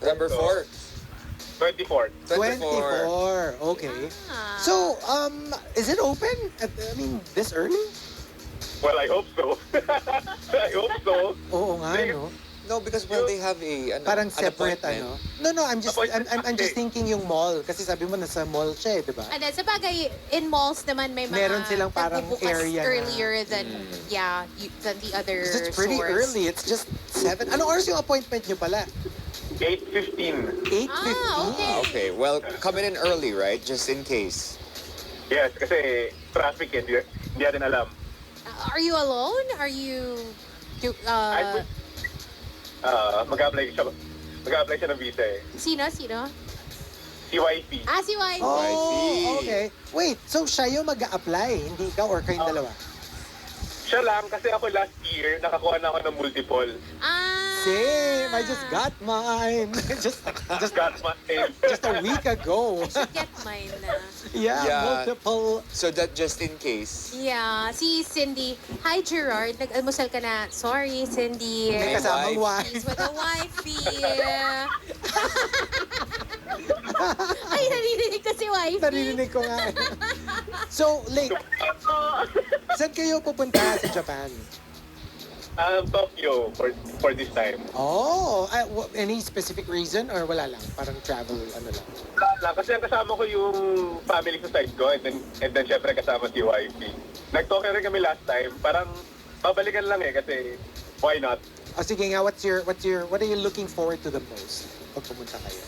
Number 4. 24th. 24. Okay. Ah. So, is it open? This early? Well, I hope so. I hope so. Oo nga, They- no? No, because they have Parang an separate, appointment. No, I'm just thinking yung mall. Kasi sabi mo, nasa mall siya, di ba? And then, sa bagay, in malls naman may mga Meron silang parang nagbubukas area na- earlier than, than the other Because it's pretty stores. early. It's just 7. Anong oras yung appointment nyo pala? 8:15. 8:15? okay. Okay, well, coming in early, right? Just in case. Yes, kasi traffic hindi natin alam. Are you alone? Are you... Mag-apply siya ng visa eh. Sino? CYP. Si Wife. Oh, I see. okay. Wait, so siya yung mag-a-apply, hindi ikaw or kayong dalawa? Siya lang, kasi ako last year, nakakuha na ako ng multiple. Same, I just got mine. just Got my name. just a week ago. Get mine na. Yeah, Yeah. multiple. So that just in case. Yeah, si Cindy. Hi, Gerard. Nag-almusal ka na. Sorry, Cindy. May kasamang wife. He's wife. with a wifey. Ay, narinig ko si wifey. Naririnig ko nga. So, late. Saan kayo pupunta sa Japan? Tokyo for this time. Oh, any specific reason or wala lang? Parang travel, ano lang? Wala, kasi ang kasama ko yung family sa side ko and then syempre kasama si wifey. Nag-Tokyo rin kami last time. Parang babalikan lang eh kasi why not? Oh, sige nga, what are you looking forward to the most pag pumunta kayo?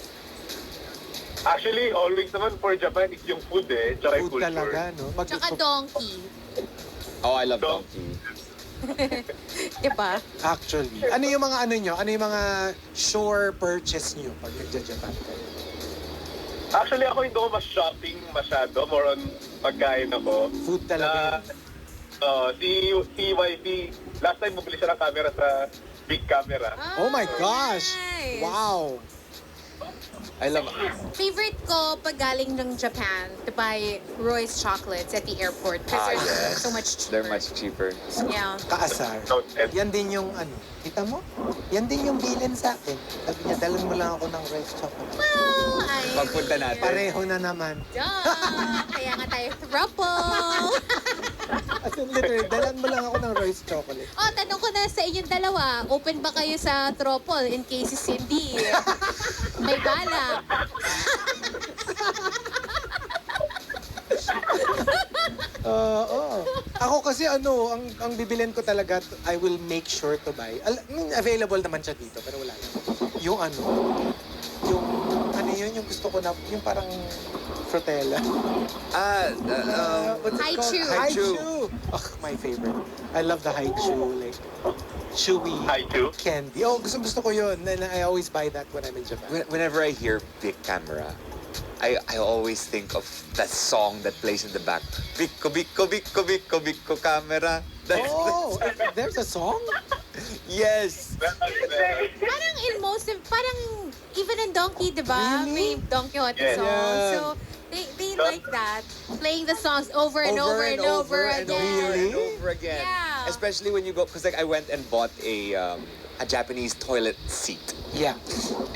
Actually, always naman for Japan is yung food eh. Tsaka yung Food culture. talaga, no? Tsaka donkey. Oh, I love Dong- donkey. Diba? Actually. Ano yung mga ano nyo? Ano yung mga sure purchase nyo pag nagja-Japan kayo? Actually, ako hindi ako mas-shopping masyado. More on pagkain ako. Food talaga. Si wifey, last time bumili siya ng camera sa big camera. Oh my gosh! Nice. Wow! I love Favorite ko pag galing ng Japan to buy Roy's chocolates at the airport because they're yes. so much cheaper. They're much cheaper. Yeah. Kaasar. So, Yan din yung ano. Kita mo? Yan din yung bilin sa akin. Sabi niya, dalan mo lang ako ng rice chocolate. Well, I... Pagpunta natin. Pareho na naman. Duh! Kaya nga tayo throuple! As in, literally, dalan mo lang ako ng rice chocolate. Oh, tanong ko na sa inyong dalawa, open ba kayo sa throuple in case si Cindy may balak? Oo. Ako kasi ang bibilin ko talaga, I will make sure to buy. Available naman siya dito, pero wala lang. Yung yung gusto ko na, yung parang frutella. What's it called? Haichu. Haichu. Oh, my favorite. I love the haichu, like chewy Haichu? candy. Oh, gusto ko yun. And I always buy that when I'm in Japan. Whenever I hear big camera, I always think of that song that plays in the back. Biko, biko, biko, biko, biko, camera. Oh, there's a song? Yes! Parang in most of, parang even in Donkey, di ba? Really? May Don Quixote Yes. song. Yeah. So, they like that. Playing the songs over and over and over and again. over Really? and over again. Yeah. Especially when you go, because like I went and bought a Japanese toilet seat. Yeah.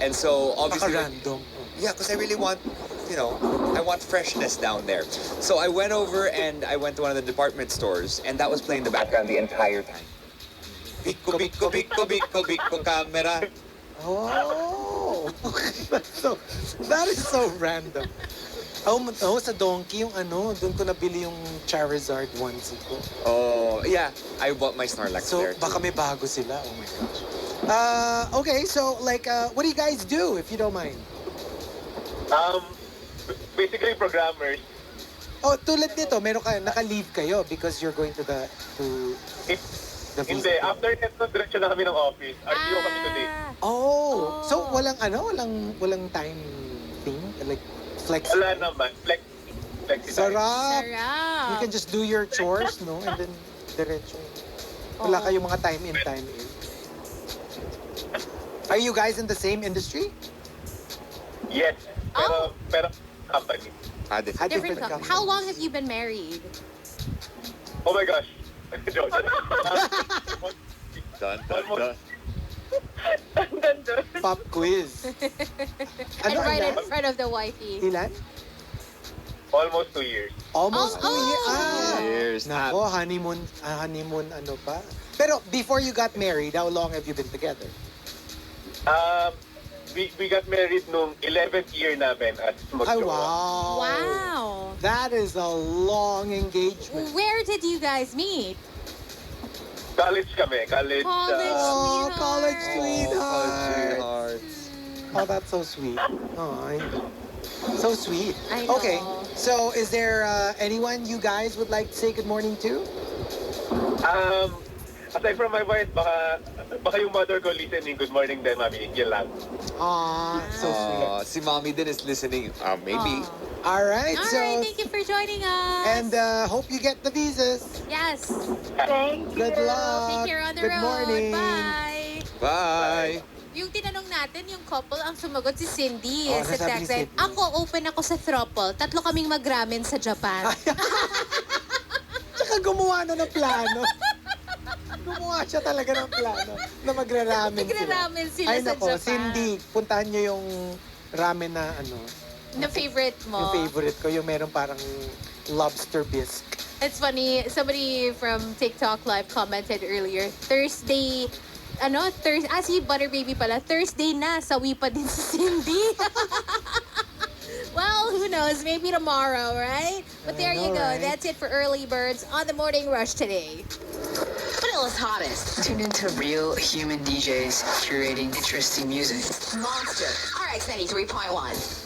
And so obviously, Naka-random. yeah, because I really want, I want freshness down there. So I went over and I went to one of the department stores, and that was playing in the background the entire time. Biko, biko, biko, biko, biko, camera. Oh! That is so random. Oh, sa Donkey, yung doon ko nabili yung Charizard onesie ko. Oh, yeah. I bought my Snorlax So, there. too. baka may bago sila. Oh my gosh. Okay, so, like, what do you guys do, if you don't mind? Basically programmers. Oh, tulad nito, naka-leave kayo because you're going to the Hindi, visa. after neto, diretso na kami ng office. RTO kami today. Oh, so Oh. walang time thing? Like, flex? Wala naman. Flexi time. Sarap! Sarap. You can just do your chores, no? And then, diretso. Wala Oo. kayong mga time in, time in. Are you guys in the same industry? Yes. Oh. Pero company. Different. Different company. How long have you been married? Oh my gosh. Joke. Dun, dun, dun. Nandun. Pop quiz. And right in ilan? front of the wifey. Ilan? Almost 2 years. Almost 2 Oh! years. Ah! Years. Nako, honeymoon ano pa. Pero before you got married, how long have you been together? We got married nung 11th year namin as Ay, magjowa. wow. Wow. That is a long engagement. Where did you guys meet? College kami. College. College. Oh, Sweetheart. college Oh, sweetheart. sweethearts. Oh, that's so sweet. Oh, so sweet. I know. Okay, so is there anyone you guys would like to say good morning to? Aside from my wife, baka yung mother ko listening. Good morning din, mami. Yan lang. Aw, so sweet. Si Mommy din is listening. Maybe. All right, All so right, thank you for joining us. and hope you get the visas. yes. Thank Good luck. Take care on the Good road. morning. Bye. Bye. Yung tinanong natin, yung couple, ang sumagot si Cindy Oh, sa sabi ni text. Cindy. Ako, open ako sa throuple. 3 kaming mag-ramen sa Japan. Tsaka gumawa na ng plano. Gumawa siya talaga ng plano na magra-ramen sila. Magra-ramen sila Ay sa nako, Japan. Cindy, puntahan niyo yung ramen na ano, Na favorite mo. yung favorite ko, yung merong parang lobster bisque. It's funny, somebody from TikTok Live commented earlier, Thursday, si Butter Baby pala, Thursday na, sawi pa din si Cindy. Well, who knows? Maybe tomorrow, right? But there I you know, go. right? That's it for Early Birds on the Morning Rush today. Manila's hottest. Tune into real human DJs curating interesting music. Monster. RX 93.1.